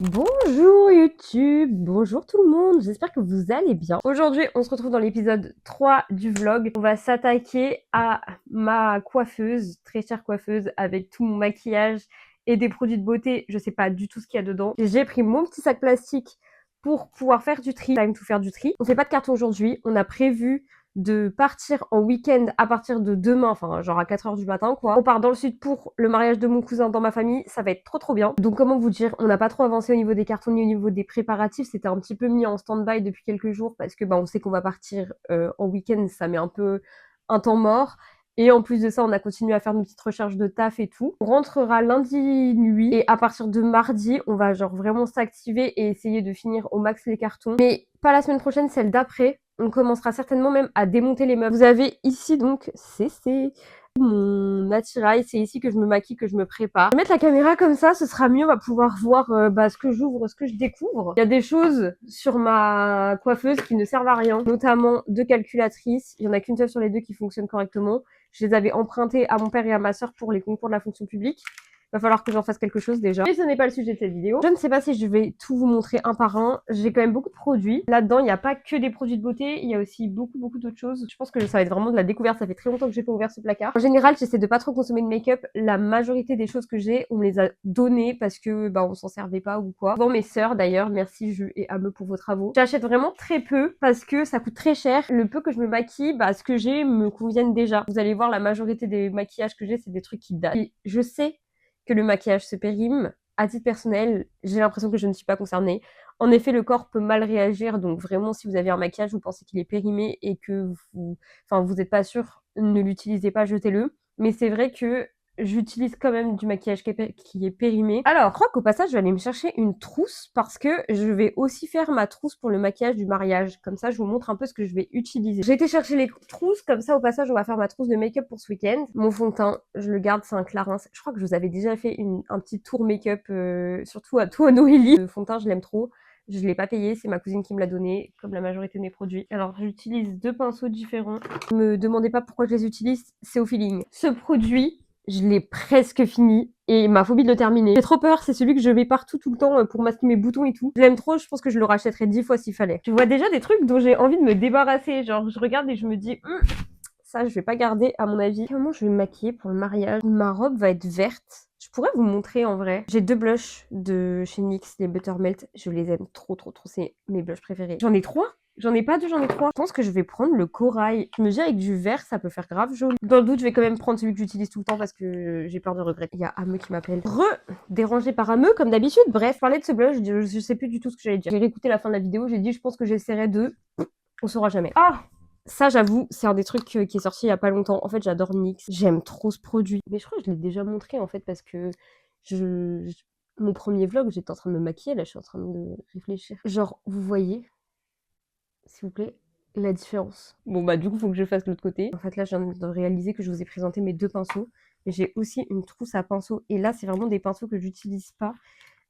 Bonjour YouTube, bonjour tout le monde, j'espère que vous allez bien. Aujourd'hui, on se retrouve dans l'épisode 3 du vlog. On va s'attaquer à ma coiffeuse, très chère coiffeuse, avec tout mon maquillage et des produits de beauté. Je sais pas du tout ce qu'il y a dedans. J'ai pris mon petit sac plastique pour pouvoir faire du tri. Time to faire du tri. On fait pas de carton aujourd'hui, on a prévu de partir en week-end à partir de demain, enfin genre à 4h du matin quoi. On part dans le sud pour le mariage de mon cousin dans ma famille, ça va être trop bien. Donc comment vous dire, on n'a pas trop avancé au niveau des cartons ni au niveau des préparatifs, c'était un petit peu mis en stand-by depuis quelques jours parce que on sait qu'on va partir en week-end, ça met un peu un temps mort. Et en plus de ça, on a continué à faire nos petites recherches de taf et tout. On rentrera lundi nuit et à partir de mardi, on va genre vraiment s'activer et essayer de finir au max les cartons. Mais pas la semaine prochaine, celle d'après. On commencera certainement même à démonter les meubles. Vous avez ici donc c'est mon attirail, c'est ici que je me maquille, que je me prépare. Je vais mettre la caméra comme ça, ce sera mieux, on va pouvoir voir ce que j'ouvre, ce que je découvre. Il y a des choses sur ma coiffeuse qui ne servent à rien, notamment deux calculatrices. Il y en a qu'une seule sur les deux qui fonctionne correctement. Je les avais empruntées à mon père et à ma sœur pour les concours de la fonction publique. Va falloir que j'en fasse quelque chose déjà. Mais ce n'est pas le sujet de cette vidéo. Je ne sais pas si je vais tout vous montrer un par un. J'ai quand même beaucoup de produits. Là-dedans, il n'y a pas que des produits de beauté, il y a aussi beaucoup d'autres choses. Je pense que ça va être vraiment de la découverte. Ça fait très longtemps que j'ai pas ouvert ce placard. En général, j'essaie de pas trop consommer de make-up. La majorité des choses que j'ai, on me les a données parce que on s'en servait pas ou quoi. Bon, mes sœurs d'ailleurs, merci Ju et Ame pour vos travaux. J'achète vraiment très peu parce que ça coûte très cher. Le peu que je me maquille, ce que j'ai me conviennent déjà. Vous allez voir, la majorité des maquillages que j'ai, c'est des trucs qui datent. Et je sais que le maquillage se périme. À titre personnel, j'ai l'impression que je ne suis pas concernée. En effet, le corps peut mal réagir, donc vraiment, si vous avez un maquillage, vous pensez qu'il est périmé et que vous n'êtes pas sûr, ne l'utilisez pas, jetez-le. Mais c'est vrai que j'utilise quand même du maquillage qui est périmé. Alors, je crois qu'au passage, je vais aller me chercher une trousse parce que je vais aussi faire ma trousse pour le maquillage du mariage. Comme ça, je vous montre un peu ce que je vais utiliser. J'ai été chercher les trousses, comme ça, au passage, on va faire ma trousse de make-up pour ce week-end. Mon fond de teint, je le garde, c'est un Clarins. Je crois que je vous avais déjà fait un petit tour make-up, surtout à Noélie. Le fond de teint, je l'aime trop. Je l'ai pas payé, c'est ma cousine qui me l'a donné, comme la majorité de mes produits. Alors, j'utilise deux pinceaux différents. Ne me demandez pas pourquoi je les utilise, c'est au feeling. Ce produit, je l'ai presque fini et ma phobie de le terminer. J'ai trop peur, c'est celui que je mets partout tout le temps pour masquer mes boutons et tout. Je l'aime trop, je pense que je le rachèterais 10 fois s'il fallait. Je vois déjà des trucs dont j'ai envie de me débarrasser. Genre, je regarde et je me dis, ça, je vais pas garder à mon avis. Comment je vais me maquiller pour le mariage? Ma robe va être verte. Je pourrais vous montrer en vrai. J'ai deux blushs de chez NYX, les Buttermelt. Je les aime trop. C'est mes blushs préférés. J'en ai trois. J'en ai pas deux, j'en ai trois. Je pense que je vais prendre le corail. Je me dis avec du vert, ça peut faire grave joli. Dans le doute, je vais quand même prendre celui que j'utilise tout le temps parce que j'ai peur de regretter. Il y a Ameux qui m'appelle. Dérangé par Ameux, comme d'habitude. Bref, je parlais de ce blush, je sais plus du tout ce que j'allais dire. J'ai réécouté la fin de la vidéo, j'ai dit je pense que j'essaierai de... On saura jamais. Ah, ça, j'avoue, c'est un des trucs qui est sorti il y a pas longtemps. En fait, j'adore NYX. J'aime trop ce produit. Mais je crois que je l'ai déjà montré, en fait, parce que mon premier vlog, j'étais en train de me maquiller. Là, je suis en train de réfléchir. Genre, vous voyez, s'il vous plaît, la différence. Bon, du coup, faut que je fasse l'autre côté. En fait, là, je viens de réaliser que je vous ai présenté mes deux pinceaux. Mais j'ai aussi une trousse à pinceaux. Et là, c'est vraiment des pinceaux que j'utilise pas.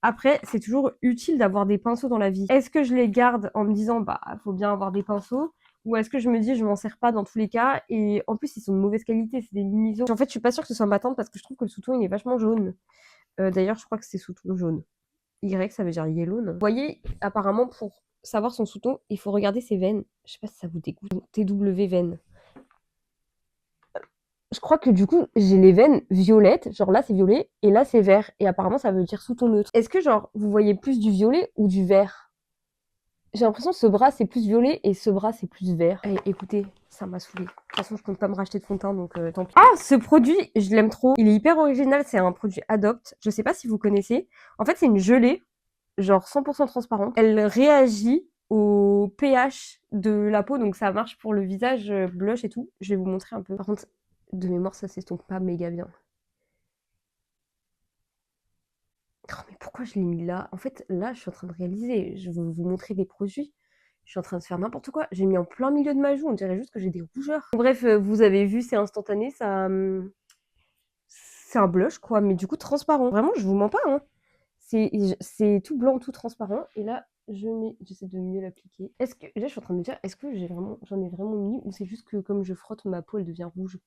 Après, c'est toujours utile d'avoir des pinceaux dans la vie. Est-ce que je les garde en me disant, faut bien avoir des pinceaux? Ou est-ce que je me dis, je m'en sers pas dans tous les cas? Et en plus, ils sont de mauvaise qualité, c'est des Miniso. En fait, je suis pas sûre que ce soit ma tante parce que je trouve que le sous-ton, il est vachement jaune. D'ailleurs, je crois que c'est sous-ton jaune. Y, ça veut dire yellow, non? Vous voyez, apparemment, pour savoir son sous-ton, il faut regarder ses veines. Je sais pas si ça vous dégoûte. Donc, TW veines. Je crois que du coup, j'ai les veines violettes, genre là c'est violet, et là c'est vert, et apparemment ça veut dire sous ton neutre. Est-ce que genre, vous voyez plus du violet ou du vert? J'ai l'impression que ce bras c'est plus violet et ce bras c'est plus vert. Allez, écoutez, ça m'a saoulée. De toute façon, je compte pas me racheter de fond de teint, donc tant pis. Ah, ce produit, je l'aime trop. Il est hyper original, c'est un produit Adopt. Je sais pas si vous connaissez. En fait, c'est une gelée, genre 100% transparente. Elle réagit au pH de la peau, donc ça marche pour le visage, blush et tout. Je vais vous montrer un peu. Par contre, de mémoire, ça s'estompe pas méga bien. Oh, mais pourquoi je l'ai mis là? En fait, là, je suis en train de réaliser. Je veux vous montrer des produits. Je suis en train de faire n'importe quoi. J'ai mis en plein milieu de ma joue. On dirait juste que j'ai des rougeurs. Bref, vous avez vu, c'est instantané. Ça, c'est un blush, quoi. Mais du coup, transparent. Vraiment, je vous mens pas, hein. C'est tout blanc, tout transparent. Et là, j'essaie de mieux l'appliquer. Est-ce que, là, je suis en train de me dire, est-ce que j'en ai vraiment mis ou c'est juste que comme je frotte, ma peau, elle devient rouge?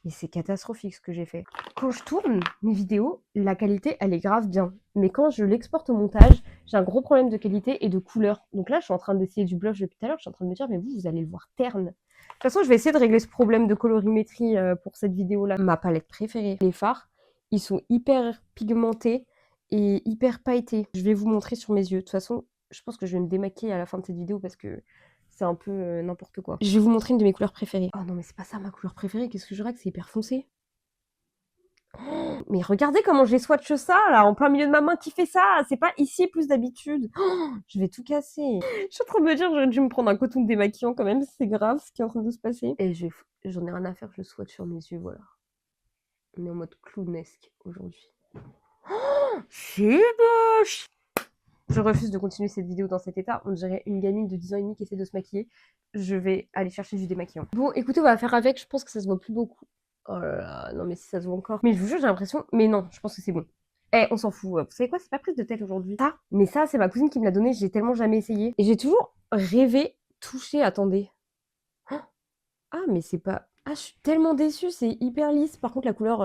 Mais c'est catastrophique ce que j'ai fait. Quand je tourne mes vidéos, la qualité, elle est grave bien. Mais quand je l'exporte au montage, j'ai un gros problème de qualité et de couleur. Donc là, je suis en train d'essayer du blush depuis tout à l'heure. Je suis en train de me dire, mais vous allez le voir terne. De toute façon, je vais essayer de régler ce problème de colorimétrie pour cette vidéo-là. Ma palette préférée, les fards, ils sont hyper pigmentés et hyper pailletés. Je vais vous montrer sur mes yeux. De toute façon, je pense que je vais me démaquiller à la fin de cette vidéo parce que c'est un peu n'importe quoi. Je vais vous montrer une de mes couleurs préférées. Oh non, mais c'est pas ça ma couleur préférée. Qu'est-ce que je dirais que c'est hyper foncé. Oh, mais regardez comment j'ai swatch ça, là, en plein milieu de ma main. Qui fait ça? C'est pas ici plus d'habitude. Oh, je vais tout casser. Je suis en train de me dire, j'aurais dû me prendre un coton démaquillant quand même. C'est grave ce qui est en train de se passer. Et j'en ai rien à faire, je swatch sur mes yeux, voilà. On est en mode clownesque aujourd'hui. Oh, c'est moche. Je refuse de continuer cette vidéo dans cet état. On dirait une gamine de 10 ans et demi qui essaie de se maquiller. Je vais aller chercher du démaquillant. Bon, écoutez, on va faire avec. Je pense que ça se voit plus beaucoup. Oh là là, non mais si ça se voit encore. Mais je vous jure, j'ai l'impression... Mais non, je pense que c'est bon. Eh, on s'en fout. Vous savez quoi, c'est pas prise de tête aujourd'hui. Ça, mais ça, c'est ma cousine qui me l'a donné. J'ai tellement jamais essayé. Et j'ai toujours rêvé, touché, attendez. Oh, ah, mais c'est pas... Ah, je suis tellement déçue, c'est hyper lisse. Par contre, la couleur...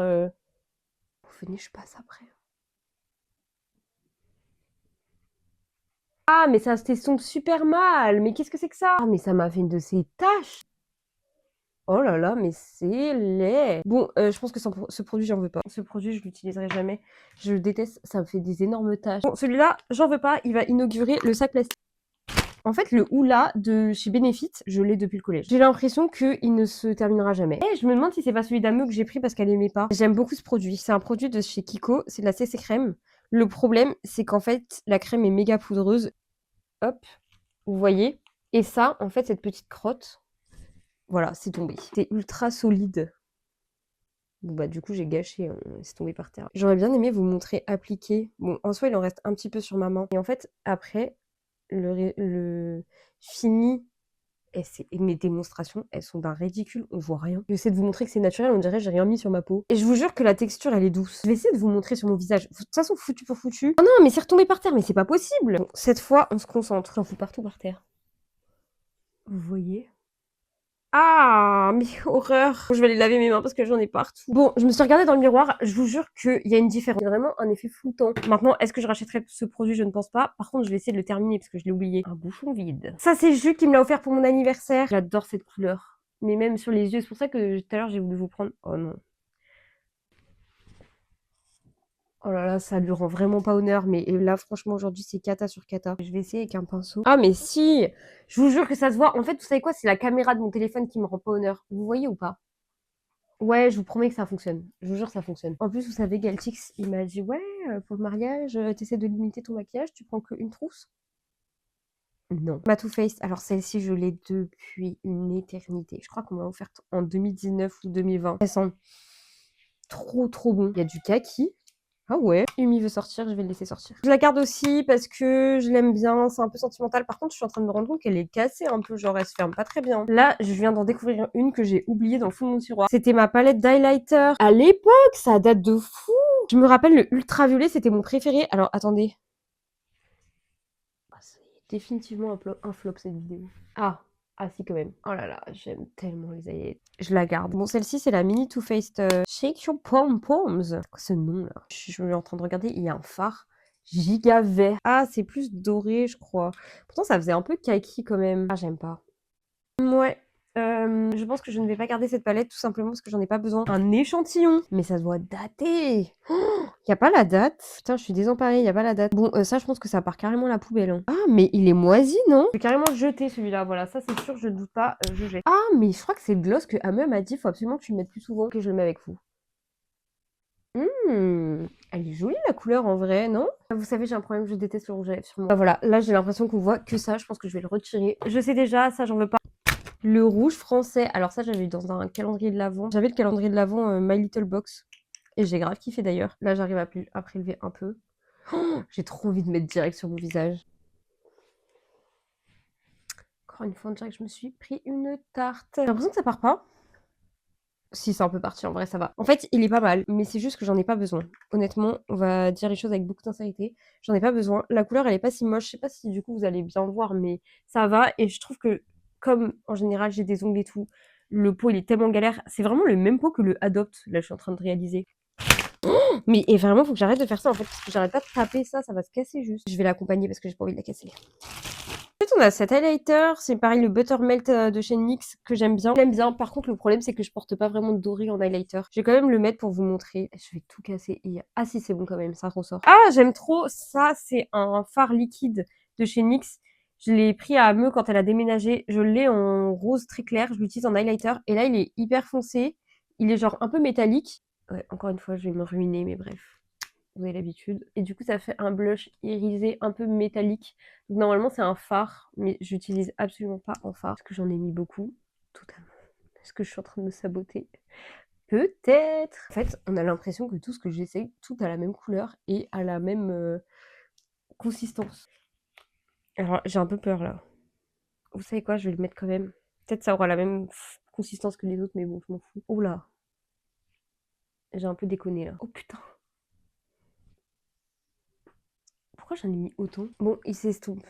Venez, je passe après. Ah, mais ça s'estompe super mal. Mais qu'est-ce que c'est que ça? Ah, mais ça m'a fait une de ces taches. Oh là là, mais c'est laid. Bon, je pense que ce produit, j'en veux pas. Ce produit, je l'utiliserai jamais. Je le déteste, ça me fait des énormes taches. Bon, celui-là, j'en veux pas. Il va inaugurer le sac plastique. En fait, le Hoola de chez Benefit, je l'ai depuis le collège. J'ai l'impression qu'il ne se terminera jamais. Et je me demande si c'est pas celui d'Ameux que j'ai pris parce qu'elle aimait pas. J'aime beaucoup ce produit. C'est un produit de chez Kiko. C'est de la CC crème. Le problème, c'est qu'en fait, la crème est méga poudreuse. Hop, vous voyez. Et ça, en fait, cette petite crotte, voilà, c'est tombé. C'est ultra solide. Bon bah du coup j'ai gâché, c'est tombé par terre. J'aurais bien aimé vous montrer appliqué. Bon, en soi il en reste un petit peu sur ma main. Et en fait, après, le fini, et mes démonstrations, elles sont d'un ridicule, on voit rien. J'essaie de vous montrer que c'est naturel, on dirait que j'ai rien mis sur ma peau. Et je vous jure que la texture, elle est douce. Je vais essayer de vous montrer sur mon visage. De toute façon, foutu pour foutu. Oh non, mais c'est retombé par terre, mais c'est pas possible. Bon, cette fois, on se concentre. J'en fous partout par terre. Vous voyez? Ah, mais horreur. Je vais aller laver mes mains parce que j'en ai partout. Bon, je me suis regardée dans le miroir. Je vous jure qu'il y a une différence. C'est vraiment un effet floutant. Maintenant, est-ce que je rachèterai ce produit? Je ne pense pas. Par contre, je vais essayer de le terminer parce que je l'ai oublié. Un bouchon vide. Ça, c'est Jules qui me l'a offert pour mon anniversaire. J'adore cette couleur. Mais même sur les yeux. C'est pour ça que tout à l'heure, j'ai voulu vous prendre. Oh non. Oh là là, ça lui rend vraiment pas honneur, mais là, franchement, aujourd'hui, c'est cata sur cata. Je vais essayer avec un pinceau. Ah, mais si! Je vous jure que ça se voit. En fait, vous savez quoi? C'est la caméra de mon téléphone qui me rend pas honneur. Vous voyez ou pas? Ouais, je vous promets que ça fonctionne. Je vous jure, ça fonctionne. En plus, vous savez, Galtix, il m'a dit, ouais, pour le mariage, t'essaies de limiter ton maquillage, tu prends qu'une trousse? Non. Ma Too Faced, alors celle-ci, je l'ai depuis une éternité. Je crois qu'on m'a offerte en 2019 ou 2020. Elle sent trop, trop bon. Il y a du kaki. Ah ouais. Umi veut sortir, je vais le laisser sortir. Je la garde aussi parce que je l'aime bien, c'est un peu sentimental. Par contre, je suis en train de me rendre compte qu'elle est cassée un peu, genre elle se ferme pas très bien. Là, je viens d'en découvrir une que j'ai oubliée dans le fond de mon tiroir. C'était ma palette d'highlighter. À l'époque, ça date de fou. Je me rappelle le ultraviolet, c'était mon préféré. Alors, attendez. Ah, c'est définitivement un flop cette vidéo. Ah si quand même. Oh là là, j'aime tellement les highlights. Je la garde. Bon, celle-ci, c'est la Mini Too Faced Shake Your Pom Poms. C'est quoi ce nom là? Je suis en train de regarder, il y a un phare giga vert. Ah, c'est plus doré, je crois. Pourtant, ça faisait un peu kaki quand même. Ah, j'aime pas. Ouais. Je pense que je ne vais pas garder cette palette tout simplement parce que j'en ai pas besoin. Un échantillon. Mais ça doit dater. Y a pas la date. Putain, je suis désemparée, y a pas la date. Bon, ça, je pense que ça part carrément à la poubelle. Hein. Ah, mais il est moisi, non? Je vais carrément le jeter celui-là. Voilà, ça c'est sûr, je ne doute pas, je jette. Ah, mais je crois que c'est le gloss que Ameux m'a dit, faut absolument que tu le mettes plus souvent que je le mets avec vous. Elle est jolie la couleur en vrai, non? Vous savez, j'ai un problème, je déteste le rouge à lèvres sur moi. Ah, voilà, là j'ai l'impression qu'on voit que ça, je pense que je vais le retirer. Je sais déjà, ça j'en veux pas. Le rouge français, alors ça j'avais eu dans un calendrier de l'Avent. J'avais le calendrier de l'Avent My Little Box. Et j'ai grave kiffé d'ailleurs. Là j'arrive à prélever un peu. Oh, j'ai trop envie de mettre direct sur mon visage. Encore une fois, on dirait que je me suis pris une tarte. J'ai l'impression que ça part pas. Si, c'est un peu parti, en vrai, ça va. En fait, il est pas mal, mais c'est juste que j'en ai pas besoin. Honnêtement, on va dire les choses avec beaucoup de sincérité. J'en ai pas besoin. La couleur, elle est pas si moche. Je sais pas si du coup vous allez bien le voir, mais ça va. Et je trouve que, comme en général j'ai des ongles et tout, le pot il est tellement galère. C'est vraiment le même pot que le Adopt. Là, je suis en train de réaliser. Mais et vraiment, faut que j'arrête de faire ça en fait, parce que j'arrête pas de taper ça, ça va se casser juste. Je vais l'accompagner parce que j'ai pas envie de la casser. Ensuite, on a cet highlighter, c'est pareil, le Buttermelt de chez NYX que j'aime bien. J'aime bien, par contre, le problème, c'est que je porte pas vraiment de doré en highlighter. Je vais quand même le mettre pour vous montrer. Je vais tout casser. Ah si, c'est bon quand même, ça ressort. Ah, j'aime trop. Ça, c'est un fard liquide de chez NYX. Je l'ai pris à Ameux quand elle a déménagé. Je l'ai en rose très clair. Je l'utilise en highlighter. Et là, il est hyper foncé. Il est genre un peu métallique. Ouais, encore une fois, je vais me ruiner, mais bref. Vous avez l'habitude. Et du coup, ça fait un blush irisé un peu métallique. Donc, normalement, c'est un fard, mais j'utilise absolument pas en fard parce que j'en ai mis beaucoup. Totalement. Est-ce que je suis en train de me saboter? Peut-être. En fait, on a l'impression que tout ce que j'essaye, tout a la même couleur et a la même consistance. Alors, j'ai un peu peur là. Vous savez quoi? Je vais le mettre quand même. Peut-être ça aura la même consistance que les autres, mais bon, je m'en fous. Oh là! J'ai un peu déconné là. Oh putain! Pourquoi j'en ai mis autant? Bon, il s'estompe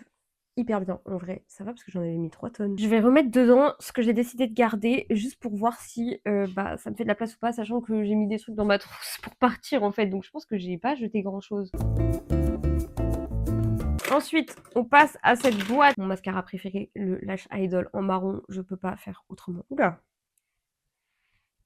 hyper bien, en vrai. Ça va parce que j'en avais mis 3 tonnes. Je vais remettre dedans ce que j'ai décidé de garder, juste pour voir si bah, ça me fait de la place ou pas, sachant que j'ai mis des trucs dans ma trousse pour partir, en fait. Donc je pense que j'ai pas jeté grand-chose. Ensuite, on passe à cette boîte. Mon mascara préféré, le Lash Idol en marron. Je peux pas faire autrement. Oula!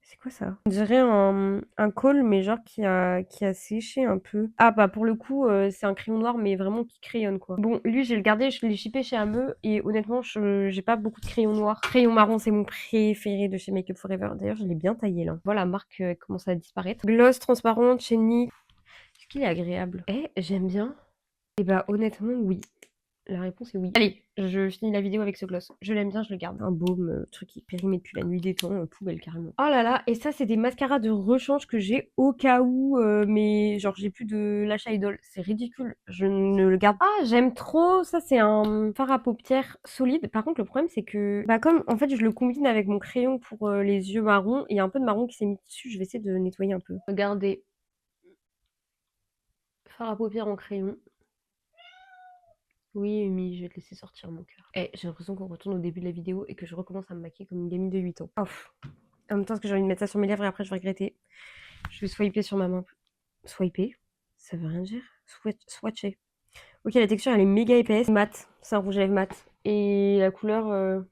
C'est quoi ça? On dirait un col, mais genre qui a séché un peu. Ah bah pour le coup, c'est un crayon noir, mais vraiment qui crayonne quoi. Bon, lui, je vais le garder, je l'ai shippé chez Ameux, et honnêtement, j'ai pas beaucoup de crayons noirs. Crayon marron, c'est mon préféré de chez Make Up Forever. D'ailleurs, je l'ai bien taillé là. Voilà, la marque commence à disparaître. Gloss transparent de chez NYX. Est-ce qu'il est agréable? Eh, j'aime bien. Et bah honnêtement, oui. La réponse est oui. Allez, je finis la vidéo avec ce gloss. Je l'aime bien, je le garde. Un baume, truc qui est périmé depuis la nuit des temps, poubelle carrément. Oh là là, et ça c'est des mascaras de rechange que j'ai au cas où, mais genre j'ai plus de Lash Idol. C'est ridicule, je ne le garde pas. Ah, j'aime trop, ça c'est un fard à paupières solide. Par contre le problème c'est que, bah comme en fait je le combine avec mon crayon pour les yeux marrons, et il y a un peu de marron qui s'est mis dessus, je vais essayer de nettoyer un peu. Regardez, fard à paupières en crayon. Oui, Amy, je vais te laisser sortir mon cœur. Eh, j'ai l'impression qu'on retourne au début de la vidéo et que je recommence à me maquiller comme une gamine de 8 ans. Ouf. En même temps, parce que j'ai envie de mettre ça sur mes lèvres et après je vais regretter. Je vais swiper sur ma main. Swiper? Ça veut rien dire. Swatcher. Ok, la texture elle est méga épaisse. Mat. C'est un rouge à lèvres mat. Et la couleur.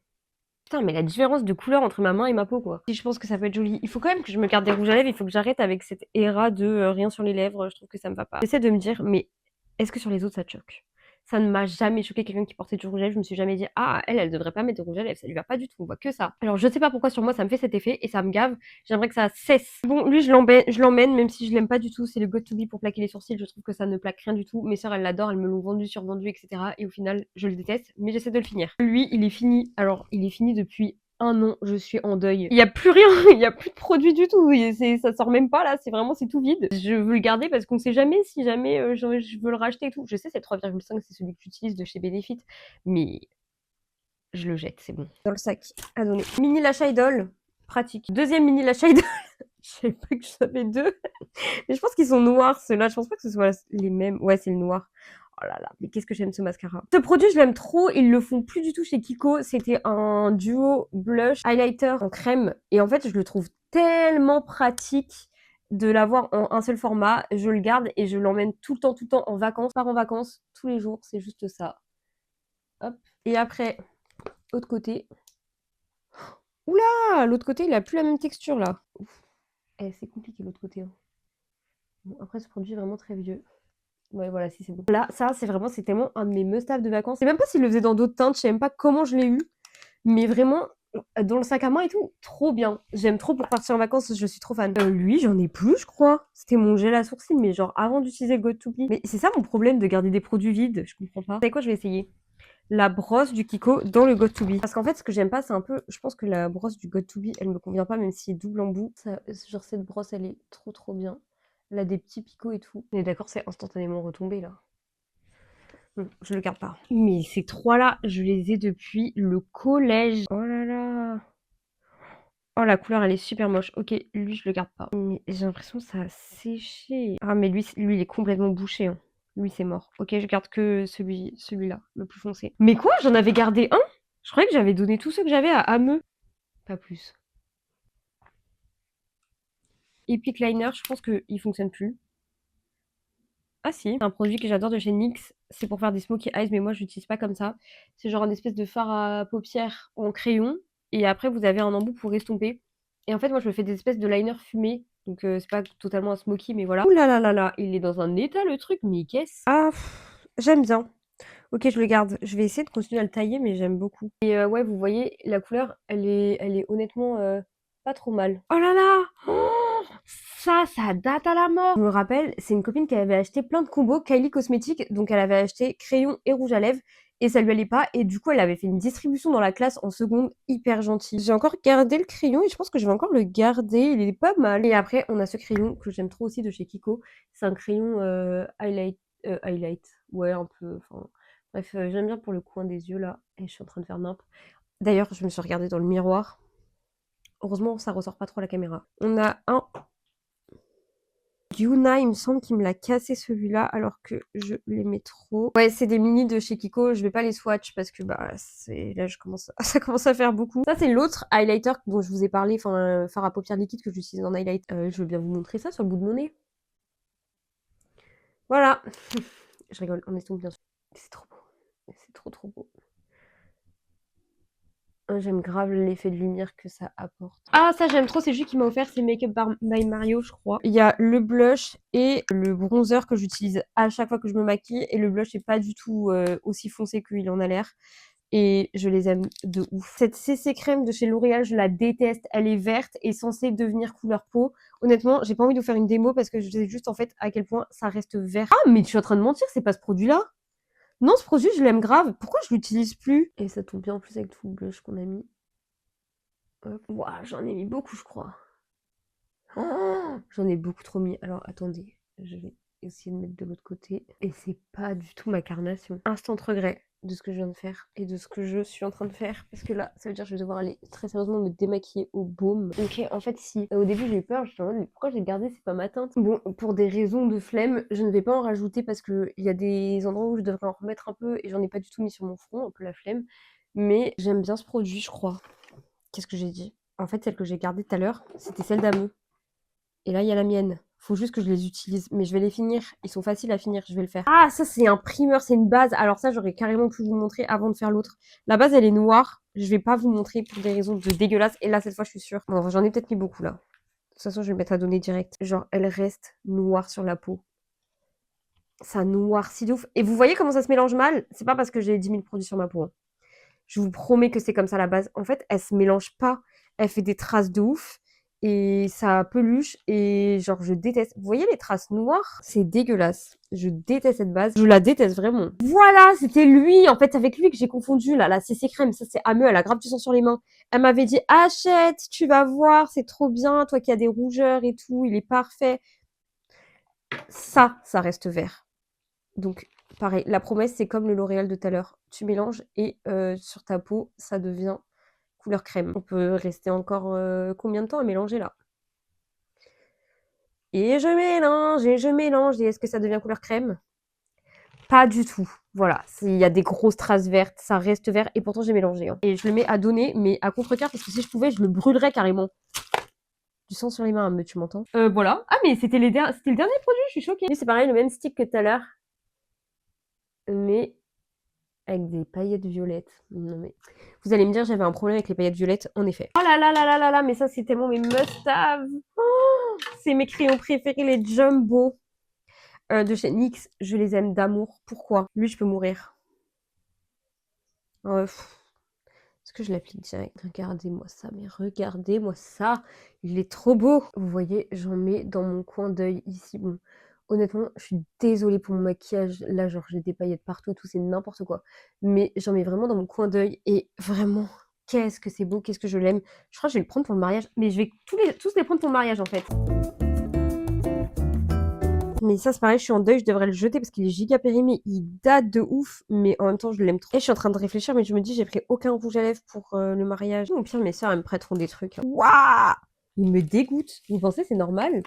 Putain, mais la différence de couleur entre ma main et ma peau, quoi. Si je pense que ça peut être joli. Il faut quand même que je me garde des rouges à lèvres. Il faut que j'arrête avec cette era de rien sur les lèvres. Je trouve que ça me va pas. J'essaie de me dire, mais est-ce que sur les autres ça te choque? Ça ne m'a jamais choqué quelqu'un qui portait du rouge à lèvres. Je me suis jamais dit, ah, elle devrait pas mettre de rouge à lèvres. Ça lui va pas du tout. On voit que ça. Alors, je sais pas pourquoi sur moi ça me fait cet effet et ça me gave. J'aimerais que ça cesse. Bon, lui, je l'emmène, même si je l'aime pas du tout. C'est le Got To Be pour plaquer les sourcils. Je trouve que ça ne plaque rien du tout. Mes sœurs, elles l'adorent. Elles me l'ont vendu, survendu, etc. Et au final, je le déteste, mais j'essaie de le finir. Lui, il est fini. Alors, il est fini depuis un an, je suis en deuil. Il y a plus rien, il y a plus de produit du tout. Ça sort même pas là, c'est tout vide. Je veux le garder parce qu'on sait jamais si jamais je veux le racheter et tout. Je sais, c'est 3,5, c'est celui que j'utilise de chez Benefit, mais je le jette, c'est bon. Dans le sac, à donner. Mini Lash Idol, pratique. Deuxième mini Lash Idol. Je savais pas que j'en avais deux. Mais je pense qu'ils sont noirs, ceux-là. Je pense pas que ce soit les mêmes. Ouais, c'est le noir. Oh là là, mais qu'est-ce que j'aime ce mascara. Ce produit, je l'aime trop. Ils le font plus du tout chez Kiko. C'était un duo blush highlighter en crème. Et en fait, je le trouve tellement pratique de l'avoir en un seul format. Je le garde et je l'emmène tout le temps en vacances. Je pars en vacances tous les jours. C'est juste ça. Hop. Et après, autre côté. Oula, l'autre côté, il a plus la même texture là. Ouf. Eh, c'est compliqué l'autre côté. Hein. Bon, après, ce produit est vraiment très vieux. Ouais, voilà, si c'est bon. Là, ça, c'est tellement un de mes must-have de vacances. Je sais même pas s'il le faisait dans d'autres teintes, je sais même pas comment je l'ai eu. Mais vraiment, dans le sac à main et tout, trop bien. J'aime trop pour partir en vacances, je suis trop fan. Lui, j'en ai plus, je crois. C'était mon gel à sourcils, mais genre avant d'utiliser le Got2b. Mais c'est ça mon problème de garder des produits vides, je comprends pas. Vous savez quoi, je vais essayer la brosse du Kiko dans le Got2b. Parce qu'en fait, ce que j'aime pas, c'est un peu... Je pense que la brosse du Got2b, elle me convient pas, même si est double en bout. Ça, genre, cette brosse, elle est trop bien. Elle a des petits picots et tout. On est d'accord, c'est instantanément retombé, là. Non, je le garde pas. Mais ces trois-là, je les ai depuis le collège. Oh là là. Oh la couleur, elle est super moche. Ok, lui, je le garde pas. Mais j'ai l'impression que ça a séché. Ah, mais lui, il est complètement bouché, hein. Lui, c'est mort. Ok, je garde que celui-là, le plus foncé. Mais quoi? J'en avais gardé un? Je croyais que j'avais donné tous ceux que j'avais à Ameux. Pas plus. Epic Liner, je pense qu'il fonctionne plus. Ah si, un produit que j'adore de chez NYX, c'est pour faire des smokey eyes, mais moi je l'utilise pas comme ça. C'est genre une espèce de fard à paupières en crayon, et après vous avez un embout pour estomper. Et en fait, moi je me fais des espèces de liner fumés, donc c'est pas totalement un smoky, mais voilà. Ouh là là là là, il est dans un état le truc, mais qu'est-ce? Ah, j'aime bien. Ok, je le garde. Je vais essayer de continuer à le tailler, mais j'aime beaucoup. Et ouais, vous voyez, la couleur, elle est honnêtement pas trop mal. Oh là là! Oh, ça date à la mort! Je me rappelle, c'est une copine qui avait acheté plein de combos Kylie Cosmetics, donc elle avait acheté crayon et rouge à lèvres, et ça lui allait pas, et du coup elle avait fait une distribution dans la classe en seconde, hyper gentille. J'ai encore gardé le crayon, et je pense que je vais encore le garder, il est pas mal. Et après, on a ce crayon que j'aime trop aussi de chez Kiko, c'est un crayon highlight, ouais, un peu, enfin... Bref, j'aime bien pour le coin des yeux là, et je suis en train de faire nimp. D'ailleurs, je me suis regardée dans le miroir. Heureusement, ça ressort pas trop à la caméra. On a un Yuna, il me semble qu'il me l'a cassé celui-là, alors que je l'aimais trop. Ouais, c'est des mini de chez Kiko, je vais pas les swatch parce que bah là ça commence à faire beaucoup. Ça c'est l'autre highlighter dont je vous ai parlé, enfin fard à paupières liquide que j'utilise en highlight. Je veux bien vous montrer ça sur le bout de mon nez. Voilà. Je rigole, on estompe bien sûr. C'est trop beau. C'est trop beau. J'aime grave l'effet de lumière que ça apporte. Ah, ça j'aime trop, c'est lui qui m'a offert, c'est Make Up by Mario, je crois. Il y a le blush et le bronzer que j'utilise à chaque fois que je me maquille, et le blush est pas du tout aussi foncé qu'il en a l'air. Et je les aime de ouf. Cette CC crème de chez L'Oréal, je la déteste. Elle est verte et censée devenir couleur peau. Honnêtement, j'ai pas envie de vous faire une démo parce que je sais juste en fait à quel point ça reste vert. Ah, mais tu es en train de mentir, c'est pas ce produit-là? Non, ce produit, je l'aime grave. Pourquoi je l'utilise plus? Et ça tombe bien en plus avec tout le blush qu'on a mis. Hop. Ouah, j'en ai mis beaucoup, je crois. Oh, j'en ai beaucoup trop mis. Alors, attendez. Je vais essayer de mettre de l'autre côté. Et c'est pas du tout ma carnation. Instant regret de ce que je viens de faire et de ce que je suis en train de faire. Parce que là, ça veut dire que je vais devoir aller très sérieusement me démaquiller au baume. Ok, en fait, si. Au début, j'ai eu peur. Je me suis en mode, mais pourquoi j'ai gardé? C'est pas ma teinte. Bon, pour des raisons de flemme, je ne vais pas en rajouter parce qu'il y a des endroits où je devrais en remettre un peu et j'en ai pas du tout mis sur mon front, un peu la flemme. Mais j'aime bien ce produit, je crois. Qu'est-ce que j'ai dit? En fait, celle que j'ai gardée tout à l'heure, c'était celle d'Ameux. Et là, il y a la mienne. Faut juste que je les utilise. Mais je vais les finir. Ils sont faciles à finir. Je vais le faire. Ah, ça, c'est un primeur. C'est une base. Alors ça, j'aurais carrément pu vous montrer avant de faire l'autre. La base, elle est noire. Je vais pas vous montrer pour des raisons de dégueulasse. Et là, cette fois, je suis sûre. Bon, j'en ai peut-être mis beaucoup, là. De toute façon, je vais mettre à donner direct. Genre, elle reste noire sur la peau. Ça noircit de ouf. Et vous voyez comment ça se mélange mal? C'est pas parce que j'ai 10 000 produits sur ma peau, hein. Je vous promets que c'est comme ça la base. En fait, elle se mélange pas. Elle fait des traces de ouf. Et ça peluche. Et genre, je déteste. Vous voyez les traces noires? C'est dégueulasse. Je déteste cette base. Je la déteste vraiment. Voilà, c'était lui. En fait, avec lui que j'ai confondu là. La CC crème. Ça, c'est Ameux. Elle a grave du sang sur les mains. Elle m'avait dit, achète, tu vas voir. C'est trop bien. Toi qui as des rougeurs et tout. Il est parfait. Ça reste vert. Donc, pareil, la promesse, c'est comme le L'Oréal de tout à l'heure. Tu mélanges et sur ta peau, ça devient couleur crème. On peut rester encore combien de temps à mélanger là? Et je mélange, et je mélange. Et est-ce que ça devient couleur crème? Pas du tout. Voilà, il y a des grosses traces vertes, ça reste vert. Et pourtant, j'ai mélangé, hein. Et je le mets à donner, mais à contre-cœur, parce que si je pouvais, je le brûlerais carrément. Du sang sur les mains, mais tu m'entends? Voilà. Ah, mais c'était le dernier produit, je suis choquée. C'est pareil, le même stick que tout à l'heure. Mais avec des paillettes violettes. Non mais... Vous allez me dire, j'avais un problème avec les paillettes violettes, en effet. Oh là là là là là là, mais ça c'est tellement mes must-have. Oh, c'est mes crayons préférés, les Jumbo de chez NYX. Je les aime d'amour. Pourquoi? Lui, je peux mourir. Est-ce que je l'applique direct? Regardez-moi ça, mais regardez-moi ça. Il est trop beau. Vous voyez, j'en mets dans mon coin d'œil ici. Bon, honnêtement, je suis désolée pour mon maquillage. Là, genre, j'ai des paillettes partout et tout, c'est n'importe quoi. Mais j'en mets vraiment dans mon coin d'œil. Et vraiment, qu'est-ce que c'est beau, qu'est-ce que je l'aime. Je crois que je vais le prendre pour le mariage. Mais je vais tous les prendre pour le mariage, en fait. Mais ça, c'est pareil, je suis en deuil, je devrais le jeter parce qu'il est giga périmé. Il date de ouf, mais en même temps, je l'aime trop. Et je suis en train de réfléchir, mais je me dis, j'ai pris aucun rouge à lèvres pour le mariage. Au pire, mes sœurs, elles me prêteront des trucs. Waouh! Il me dégoûte. Vous pensez, c'est normal?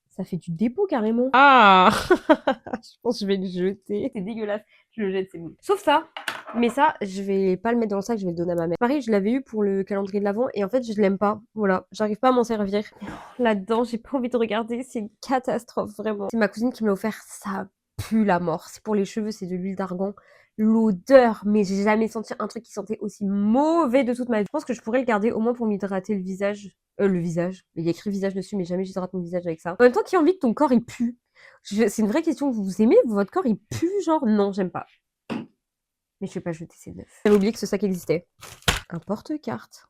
Ça fait du dépôt carrément. Ah! Je pense que je vais le jeter. C'est dégueulasse. Je le jette, c'est bon. Sauf ça. Mais ça, je vais pas le mettre dans le sac, je vais le donner à ma mère. Pareil, je l'avais eu pour le calendrier de l'Avent et en fait, je l'aime pas. Voilà, j'arrive pas à m'en servir. Là-dedans, j'ai pas envie de regarder, c'est une catastrophe, vraiment. C'est ma cousine qui me l'a offert, ça pue la mort. C'est pour les cheveux, c'est de l'huile d'argan. L'odeur, mais j'ai jamais senti un truc qui sentait aussi mauvais de toute ma vie. Je pense que je pourrais le garder au moins pour m'hydrater le visage. Le visage. Il y a écrit visage dessus, mais jamais j'hydrate mon visage avec ça. En même temps, qui a envie que ton corps il pue? C'est une vraie question. Vous aimez votre corps il pue, genre? Non, j'aime pas. Mais je vais pas jeter, c'est neuf. J'avais oublié que ce sac existait. Un porte-carte.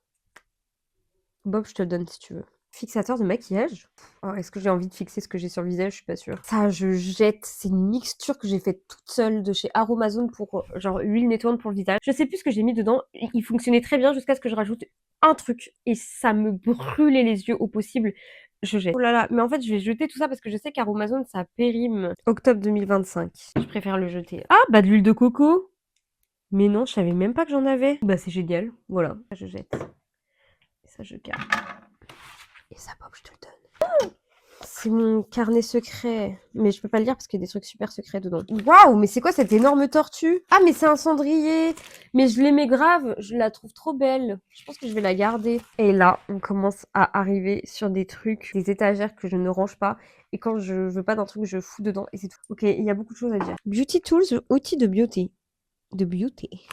Bob, je te le donne si tu veux. Fixateur de maquillage. Oh, est-ce que j'ai envie de fixer ce que j'ai sur le visage? Je suis pas sûre. Ça, je jette. C'est une mixture que j'ai faite toute seule de chez Aromazone pour genre huile nettoyante pour le visage. Je sais plus ce que j'ai mis dedans. Il fonctionnait très bien jusqu'à ce que je rajoute un truc et ça me brûlait les yeux au possible. Je jette. Oh là là, mais en fait, je vais jeter tout ça parce que je sais qu'Aromazone, ça périme. Octobre 2025. Je préfère le jeter. Ah, bah de l'huile de coco. Mais non, je savais même pas que j'en avais. Bah c'est génial, voilà. Ça, je jette. Et ça, je garde. Et ça, Bob, je te le donne. C'est mon carnet secret. Mais je peux pas le lire parce qu'il y a des trucs super secrets dedans. Waouh, mais c'est quoi cette énorme tortue? Ah, mais c'est un cendrier. Mais je l'aimais grave, je la trouve trop belle. Je pense que je vais la garder. Et là, on commence à arriver sur des trucs, des étagères que je ne range pas. Et quand je veux pas d'un truc, je fous dedans et c'est tout. Ok, il y a beaucoup de choses à dire. Beauty Tools, outils de beauty. De beauty.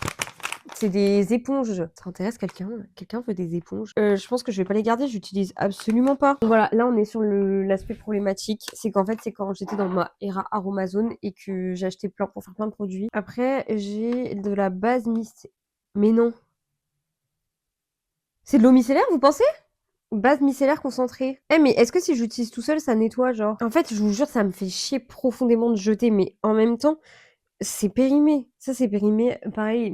C'est des éponges. Ça intéresse quelqu'un? Quelqu'un veut des éponges? Je pense que je vais pas les garder, j'utilise absolument pas. Donc voilà, là on est sur l'aspect problématique. C'est qu'en fait, c'est quand j'étais dans ma era Aromazone et que j'ai acheté plein pour faire plein de produits. Après, j'ai de la base micellaire. Mais non. C'est de l'eau micellaire, vous pensez? Base micellaire concentrée. Eh mais est-ce que si j'utilise tout seul, ça nettoie genre? En fait, je vous jure, ça me fait chier profondément de jeter, mais en même temps, c'est périmé. Ça, c'est périmé, pareil,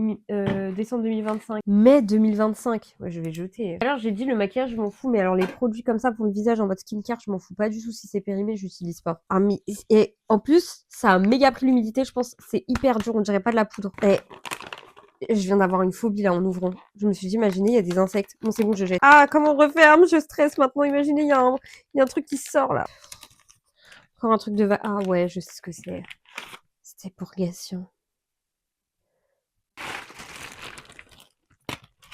décembre 2025. Mai 2025. Ouais, je vais jeter. Alors, j'ai dit le maquillage, je m'en fous, mais alors les produits comme ça pour le visage en mode skincare, je m'en fous pas du tout. Si c'est périmé, j'utilise pas. Ah, mais... Et en plus, ça a méga pris l'humidité, je pense. C'est hyper dur, on dirait pas de la poudre. Et je viens d'avoir une phobie là en ouvrant. Je me suis dit, imaginez, il y a des insectes. Bon, c'est bon, je jette. Ah, comment on referme? Je stresse maintenant. Imaginez, il y a un truc qui sort là. Encore un truc de... Ah ouais, je sais ce que c'est. C'était purgation.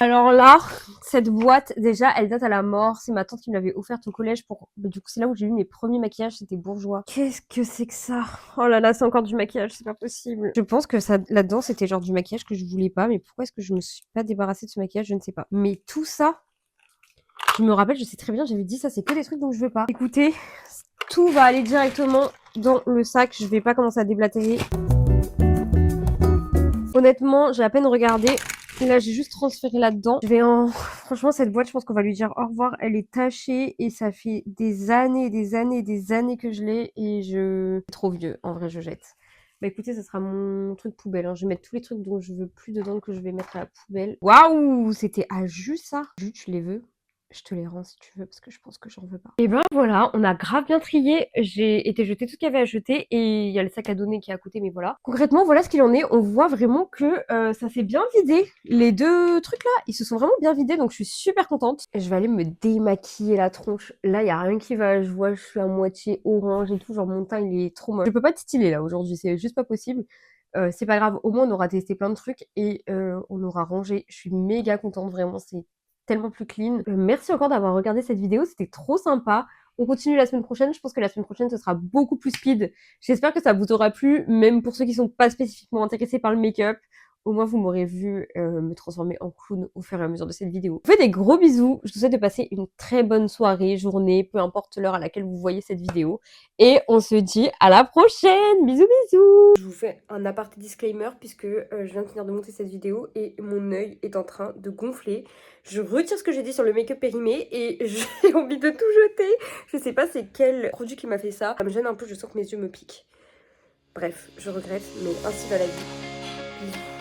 Alors là, cette boîte, déjà, elle date à la mort. C'est ma tante qui me l'avait offerte au collège pour... Bah, du coup, c'est là où j'ai eu mes premiers maquillages, c'était bourgeois. Qu'est-ce que c'est que ça? Oh là là, c'est encore du maquillage, c'est pas possible. Je pense que ça, là-dedans, c'était genre du maquillage que je voulais pas, mais pourquoi est-ce que je me suis pas débarrassée de ce maquillage? Je ne sais pas. Mais tout ça, je me rappelle, je sais très bien, j'avais dit ça, c'est que des trucs dont je veux pas. Écoutez, tout va aller directement dans le sac, je vais pas commencer à déblatérer. Honnêtement, j'ai à peine regardé. Là, j'ai juste transféré là-dedans. Je vais en... Franchement, cette boîte, je pense qu'on va lui dire au revoir. Elle est tachée et ça fait des années, des années, des années que je l'ai et je... C'est trop vieux. En vrai, je jette. Bah écoutez, ça sera mon truc poubelle. Hein. Je vais mettre tous les trucs dont je veux plus dedans que je vais mettre à la poubelle. Waouh! C'était à jus, ça? Jus, tu les veux? Je te les rends si tu veux parce que je pense que j'en veux pas. Et ben voilà, on a grave bien trié. J'ai été jeter tout ce qu'il y avait à jeter et il y a le sac à donner qui est à côté, mais voilà. Concrètement, voilà ce qu'il en est. On voit vraiment que ça s'est bien vidé. Les deux trucs là, ils se sont vraiment bien vidés, donc je suis super contente. Et je vais aller me démaquiller la tronche. Là, il y a rien qui va. Je vois, je suis à moitié orange et tout. Genre mon teint, il est trop moche. Je peux pas être stylée là aujourd'hui, c'est juste pas possible. C'est pas grave, au moins on aura testé plein de trucs et on aura rangé. Je suis méga contente, vraiment, c'est tellement plus clean. Merci encore d'avoir regardé cette vidéo, c'était trop sympa. On continue la semaine prochaine, je pense que la semaine prochaine ce sera beaucoup plus speed. J'espère que ça vous aura plu, même pour ceux qui sont pas spécifiquement intéressés par le make-up. Au moins vous m'aurez vu me transformer en clown au fur et à mesure de cette vidéo. Je vous fais des gros bisous, je vous souhaite de passer une très bonne soirée, journée, peu importe l'heure à laquelle vous voyez cette vidéo. Et on se dit à la prochaine, bisous bisous. Je vous fais un aparté disclaimer puisque je viens de finir de monter cette vidéo et mon œil est en train de gonfler. Je retire ce que j'ai dit sur le make-up périmé et j'ai envie de tout jeter. Je sais pas c'est quel produit qui m'a fait ça. Ça me gêne un peu, je sens que mes yeux me piquent. Bref, je regrette, mais ainsi va la vie. Bisous.